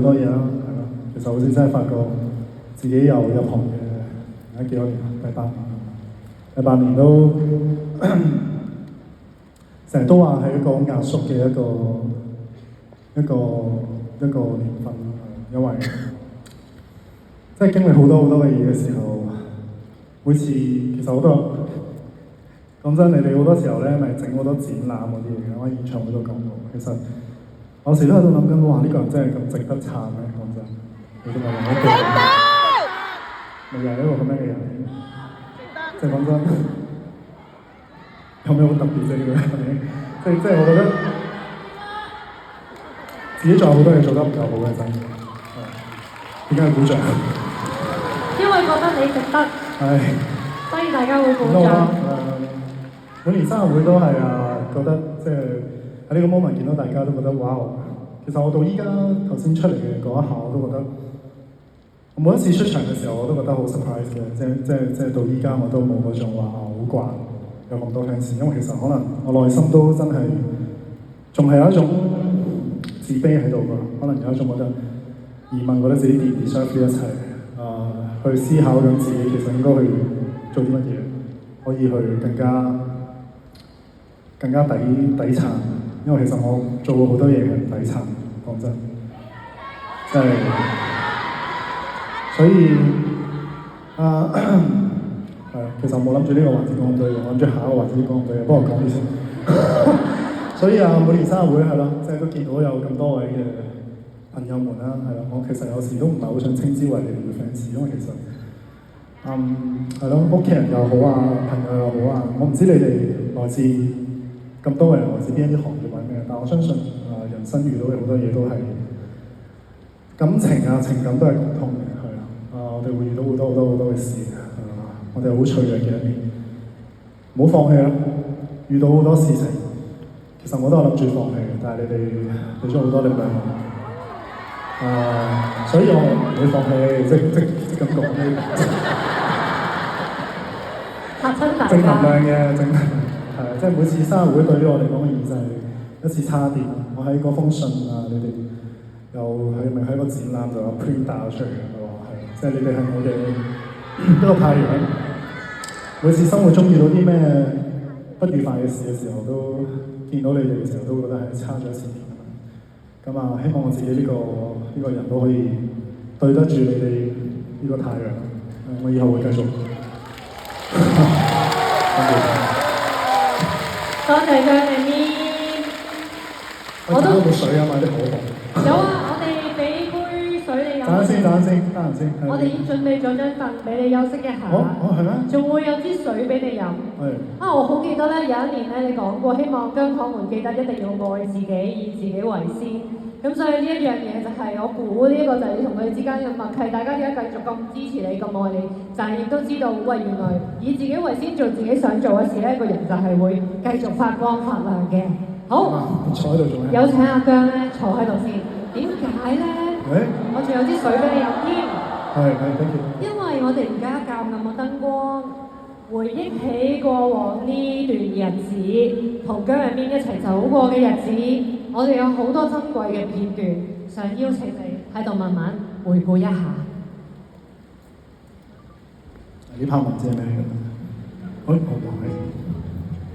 好多嘢啦，係咯。其實好似真係發覺自己又入行嘅，而家幾多年啊？第8年都成日都話係一個壓縮嘅一個年份，因為即係經歷好多嘅嘢嘅時候，每次其實好多講真，你哋好多時候咧咪整好多展覽嗰啲嘢，我喺演唱會都講過。其實有時都喺度諗緊，哇！呢個人真係咁值得撐咩？講真，你都咪諗一個，咪又係一個咁樣嘅人。即係講真，有咩好特別啫？呢個即係我覺得自己仲有好多嘢做得唔夠好嘅真。點解要鼓掌？因為覺得你值得。係。所以大家會鼓掌。每年生日會都係覺得即係喺呢個 moment 見到大家都覺得哇！其實我到依家頭先出嚟嘅嗰一下，我都覺得我每一次出場嘅時候，我都覺得好 surprise 嘅。即係到依家我都冇嗰種話好慣有咁多 fans，因為其實可能我內心都真係仲係有一種自卑喺度㗎，可能有一種覺得疑問，覺得自己 deserve 一齊去思考緊自己其實應該去做啲乜嘢，可以去更加抵撐，因為其實我做過好多嘢係唔抵撐，講真，即係所以其實我冇諗住呢個環節講咁多嘢，我諗住下一個環節講咁多嘢，幫我講啲先。所以每年生日會係咯，即係都見到有咁多位嘅朋友們啦，係咯，我其實有時都唔係好想稱之為你哋嘅 fans，因為其實係咯，屋企人又好朋友又好我唔知你哋來自咁多人來自邊一啲行業或者咩，但我相信人生遇到嘅好多嘢都係感情情感都係共通嘅，係我哋會遇到好多嘅事，我哋好脆弱嘅一面，唔好放棄啦！遇到好多事情，其實我都有諗住放棄嘅，但係你哋俾咗好多力量我，所以我唔會放棄，即咁講呢嚇親大家。正能量嘅正能量。即係每次生日會對於我嚟講嘅意義就係一次差電。我喺嗰封信你哋又係咪喺個展覽度有 print 打出嚟嘅？即係你哋係我嘅一個太陽。每次生活中遇到啲咩不愉快嘅事嘅時候，都見到你哋嘅時候，都覺得係差咗一次電。咁希望我自己呢個人都可以對得住你哋呢個太陽。我以後會繼續。多謝姜麗咪，我都有冇水買啲可樂。有我哋俾杯水你飲。等陣先，得閒先。我哋已經準備咗張凳俾你休息一下。係咩？仲會有支水俾你飲。我好記得咧，有一年咧，你講過希望姜糖們記得一定要愛自己，以自己為先。咁所以呢一樣嘢就係我估呢一個就係你同佢哋之間嘅默契，大家點解繼續咁支持你、咁愛你，但係亦都知道，喂，原來以自己為先做自己想做嘅事咧，一個人就係會繼續發光發亮嘅。好，坐喺度做咩？有請阿姜咧坐喺度先。點解咧？我仲有啲水俾你飲添。thank you。因為我哋而家校暗嘅燈光，回憶起過往呢段日子，同姜入面一齊走過嘅日子。我哋有好多珍貴嘅片段，想邀請你喺度慢慢回顧一下。呢 part 文字係咩嚟㗎？好，